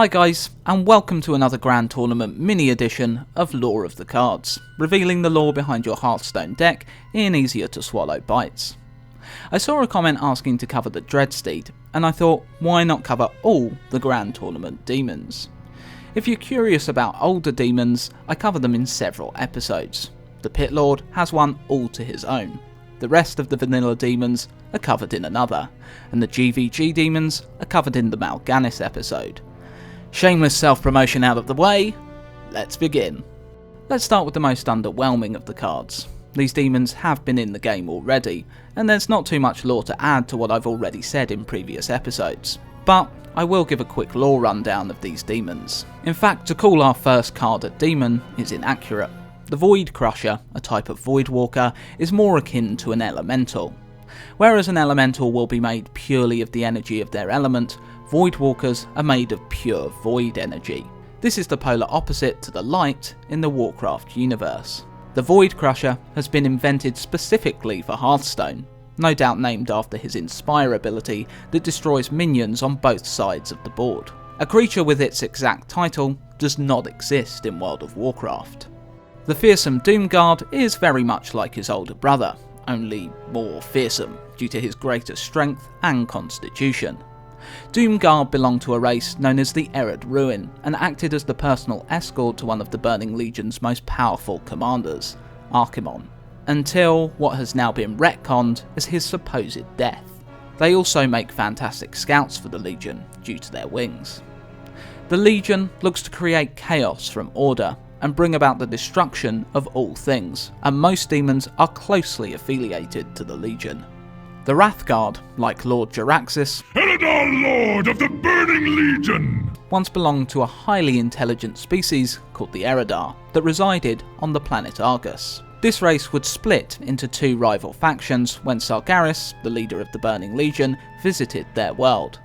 Hi guys, and welcome to another Grand Tournament mini edition of Lore of the Cards, revealing the lore behind your Hearthstone deck in easier to swallow bites. I saw a comment asking to cover the Dreadsteed, and I thought, why not cover all the Grand Tournament demons? If you're curious about older demons, I cover them in several episodes. The Pit Lord has one all to his own. The rest of the vanilla demons are covered in another, and the GVG demons are covered in the Mal'Ganis episode. Shameless self-promotion out of the way, let's begin. Let's start with the most underwhelming of the cards. These demons have been in the game already, and there's not too much lore to add to what I've already said in previous episodes. But I will give a quick lore rundown of these demons. In fact, to call our first card a demon is inaccurate. The Void Crusher, a type of Void Walker, is more akin to an elemental. Whereas an elemental will be made purely of the energy of their element, Void Walkers are made of pure void energy. This is the polar opposite to the light in the Warcraft universe. The Void Crusher has been invented specifically for Hearthstone, no doubt named after his Inspire ability that destroys minions on both sides of the board. A creature with its exact title does not exist in World of Warcraft. The fearsome Doomguard is very much like his older brother, only more fearsome due to his greater strength and constitution. Doomguard belonged to a race known as the Errad Ruin and acted as the personal escort to one of the Burning Legion's most powerful commanders, Archimonde, until what has now been retconned as his supposed death. They also make fantastic scouts for the Legion due to their wings. The Legion looks to create chaos from order and bring about the destruction of all things, and most demons are closely affiliated to the Legion. The Wrathguard, like Lord Jaraxxus, Eredar, Lord of the Burning Legion, once belonged to a highly intelligent species called the Eredar that resided on the planet Argus. This race would split into two rival factions when Sargeras, the leader of the Burning Legion, visited their world.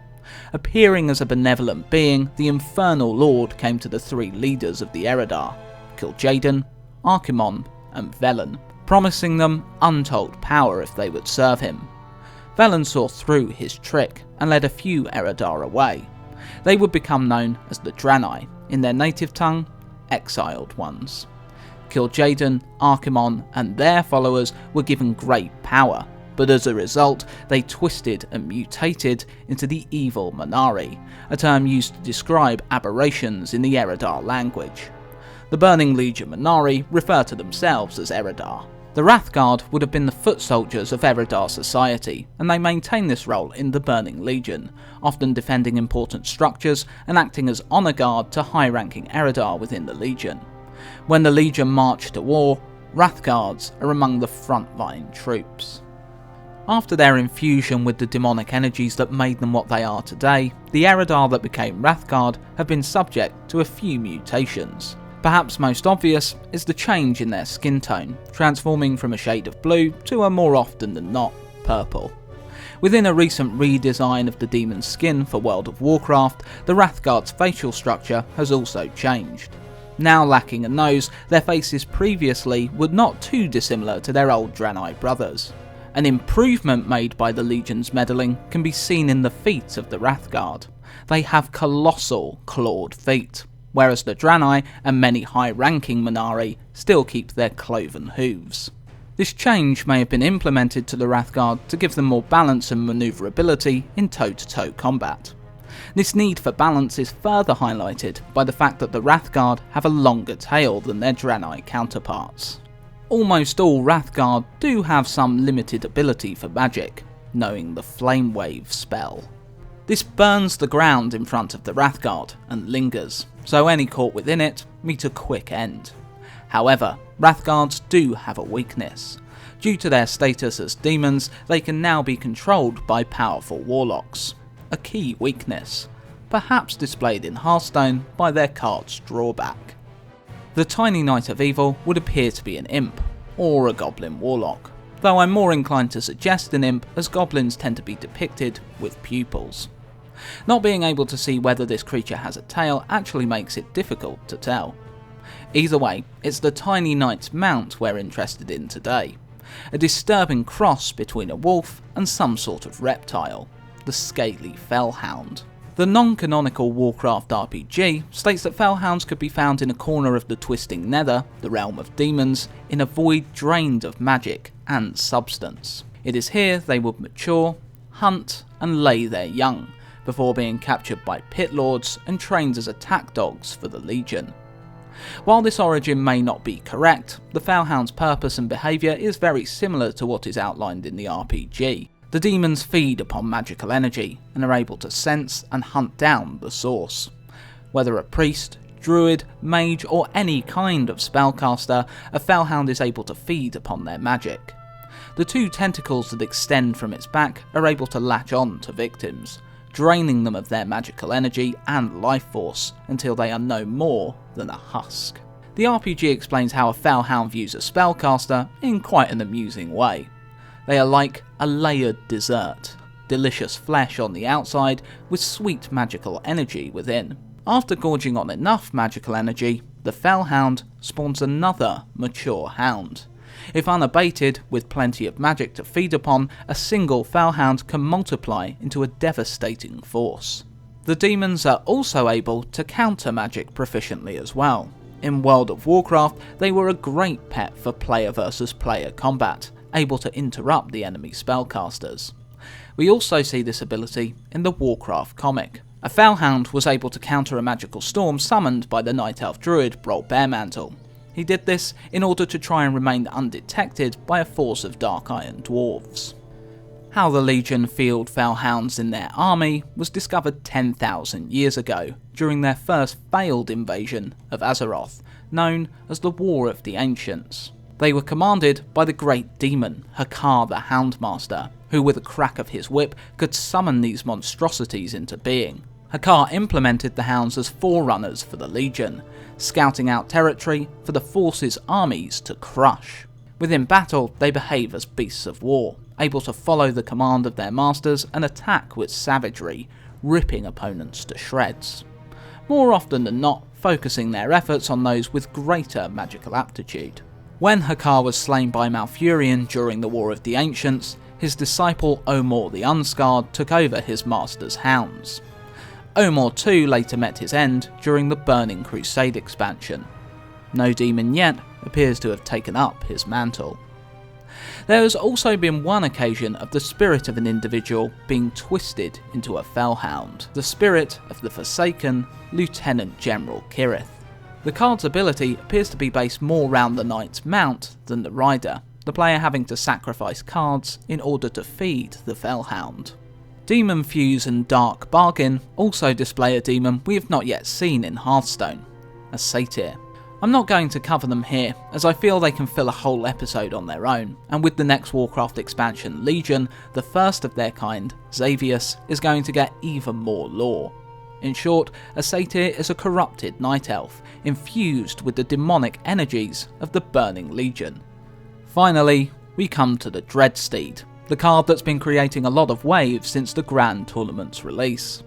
Appearing as a benevolent being, the Infernal Lord came to the three leaders of the Eredar, Kil'jaeden, Archimonde, and Velen, promising them untold power if they would serve him. Velen saw through his trick and led a few Eredar away. They would become known as the Draenei, in their native tongue, Exiled Ones. Kil'jaeden, Archimonde, and their followers were given great power, but as a result, they twisted and mutated into the Evil Man'ari, a term used to describe aberrations in the Eredar language. The Burning Legion Man'ari refer to themselves as Eredar. The Wrathguard would have been the foot soldiers of Eredar society, and they maintain this role in the Burning Legion, often defending important structures and acting as honour guard to high-ranking Eredar within the Legion. When the Legion march to war, Wrathguards are among the frontline troops. After their infusion with the demonic energies that made them what they are today, the Eredar that became Wrathguard have been subject to a few mutations. Perhaps most obvious is the change in their skin tone, transforming from a shade of blue to a more often than not purple. Within a recent redesign of the demon's skin for World of Warcraft, the Wrathguard's facial structure has also changed. Now lacking a nose, their faces previously were not too dissimilar to their old Draenei brothers. An improvement made by the Legion's meddling can be seen in the feet of the Wrathguard. They have colossal clawed feet, whereas the Draenei and many high-ranking Man'ari still keep their cloven hooves. This change may have been implemented to the Wrathguard to give them more balance and manoeuvrability in toe-to-toe combat. This need for balance is further highlighted by the fact that the Wrathguard have a longer tail than their Draenei counterparts. Almost all Wrathguard do have some limited ability for magic, knowing the Flame Wave spell. This burns the ground in front of the Wrathguard and lingers, so any caught within it meet a quick end. However, Wrathguards do have a weakness. Due to their status as demons, they can now be controlled by powerful warlocks. A key weakness, perhaps displayed in Hearthstone by their card's drawback. The Tiny Knight of Evil would appear to be an imp, or a goblin warlock, though I'm more inclined to suggest an imp as goblins tend to be depicted with pupils. Not being able to see whether this creature has a tail actually makes it difficult to tell. Either way, it's the Tiny Knight's mount we're interested in today, a disturbing cross between a wolf and some sort of reptile, the Scaly Fellhound. The non-canonical Warcraft RPG states that Fellhounds could be found in a corner of the Twisting Nether, the realm of demons, in a void drained of magic and substance. It is here they would mature, hunt and lay their young, before being captured by pit lords and trained as attack dogs for the Legion. While this origin may not be correct, the Fellhound's purpose and behaviour is very similar to what is outlined in the RPG. The demons feed upon magical energy and are able to sense and hunt down the source. Whether a priest, druid, mage or any kind of spellcaster, a Fellhound is able to feed upon their magic. The two tentacles that extend from its back are able to latch on to victims, draining them of their magical energy and life force until they are no more than a husk. The RPG explains how a Fellhound views a spellcaster in quite an amusing way. They are like a layered dessert, delicious flesh on the outside with sweet magical energy within. After gorging on enough magical energy, the Fellhound spawns another mature hound. If unabated, with plenty of magic to feed upon, a single Fellhound can multiply into a devastating force. The demons are also able to counter magic proficiently as well. In World of Warcraft, they were a great pet for player versus player combat, able to interrupt the enemy spellcasters. We also see this ability in the Warcraft comic. A Fellhound was able to counter a magical storm summoned by the Night Elf Druid Brolt Bearmantle. He did this in order to try and remain undetected by a force of Dark Iron Dwarves. How the Legion field Fellhounds in their army was discovered 10,000 years ago, during their first failed invasion of Azeroth, known as the War of the Ancients. They were commanded by the great demon, Hakkar the Houndmaster, who with a crack of his whip could summon these monstrosities into being. Hakkar implemented the hounds as forerunners for the Legion, scouting out territory for the Force's armies to crush. Within battle, they behave as beasts of war, able to follow the command of their masters and attack with savagery, ripping opponents to shreds. More often than not, focusing their efforts on those with greater magical aptitude. When Hakkar was slain by Malfurion during the War of the Ancients, his disciple Omor the Unscarred took over his master's hounds. Omor too later met his end during the Burning Crusade expansion. No demon yet appears to have taken up his mantle. There has also been one occasion of the spirit of an individual being twisted into a Fellhound, the spirit of the Forsaken Lieutenant General Kirith. The card's ability appears to be based more around the knight's mount than the rider, the player having to sacrifice cards in order to feed the Fellhound. Demon Fuse and Dark Bargain also display a demon we have not yet seen in Hearthstone, a Satyr. I'm not going to cover them here, as I feel they can fill a whole episode on their own, and with the next Warcraft expansion Legion, the first of their kind, Xavius, is going to get even more lore. In short, a Satyr is a corrupted night elf, infused with the demonic energies of the Burning Legion. Finally, we come to the Dreadsteed, the card that's been creating a lot of waves since the Grand Tournament's release.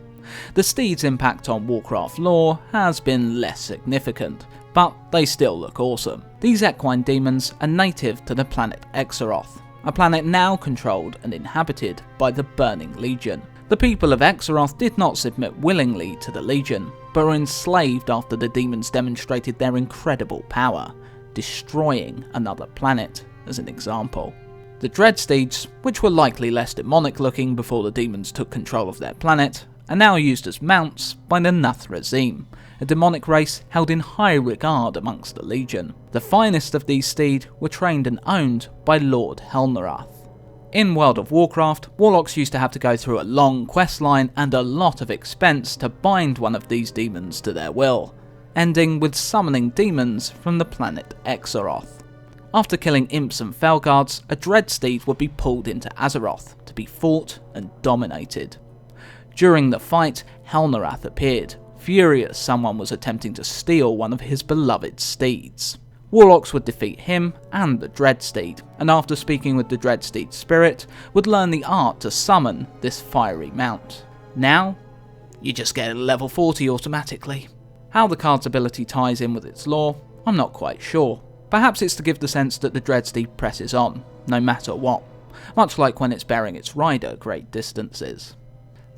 The Steed's impact on Warcraft lore has been less significant, but they still look awesome. These equine demons are native to the planet Exaroth, a planet now controlled and inhabited by the Burning Legion. The people of Exaroth did not submit willingly to the Legion, but were enslaved after the demons demonstrated their incredible power, destroying another planet as an example. The Dreadsteeds, which were likely less demonic looking before the demons took control of their planet, are now used as mounts by the Nathrazim, a demonic race held in high regard amongst the Legion. The finest of these steed were trained and owned by Lord Helnerath. In World of Warcraft, Warlocks used to have to go through a long quest line and a lot of expense to bind one of these demons to their will, ending with summoning demons from the planet Exaroth. After killing imps and Felguards, a Dreadsteed would be pulled into Azeroth to be fought and dominated. During the fight, Helnerath appeared, furious someone was attempting to steal one of his beloved steeds. Warlocks would defeat him and the Dreadsteed, and after speaking with the Dreadsteed spirit, would learn the art to summon this fiery mount. Now, you just get a level 40 automatically. How the card's ability ties in with its lore, I'm not quite sure. Perhaps it's to give the sense that the Dreadsteed presses on, no matter what, much like when it's bearing its rider great distances.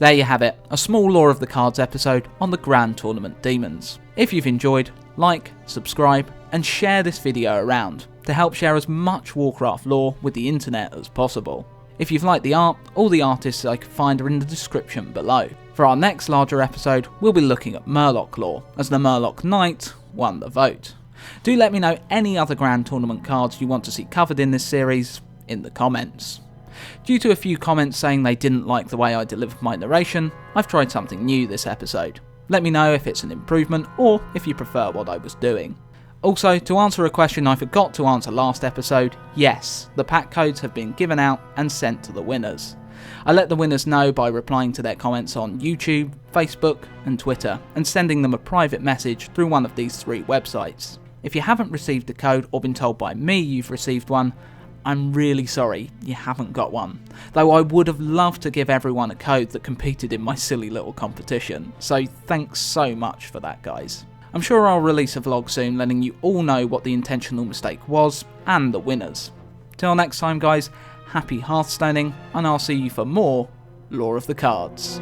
There you have it, a small Lore of the Cards episode on the Grand Tournament Demons. If you've enjoyed, like, subscribe, and share this video around to help share as much Warcraft lore with the internet as possible. If you've liked the art, all the artists I could find are in the description below. For our next larger episode, we'll be looking at Murloc lore, as the Murloc Knight won the vote. Do let me know any other Grand Tournament cards you want to see covered in this series in the comments. Due to a few comments saying they didn't like the way I delivered my narration, I've tried something new this episode. Let me know if it's an improvement or if you prefer what I was doing. Also, to answer a question I forgot to answer last episode, yes, the pack codes have been given out and sent to the winners. I let the winners know by replying to their comments on YouTube, Facebook and Twitter, and sending them a private message through one of these 3 websites. If you haven't received a code or been told by me you've received one, I'm really sorry you haven't got one, though I would have loved to give everyone a code that competed in my silly little competition, so thanks so much for that, guys. I'm sure I'll release a vlog soon letting you all know what the intentional mistake was and the winners. Till next time, guys, happy Hearthstoning, and I'll see you for more Lore of the Cards.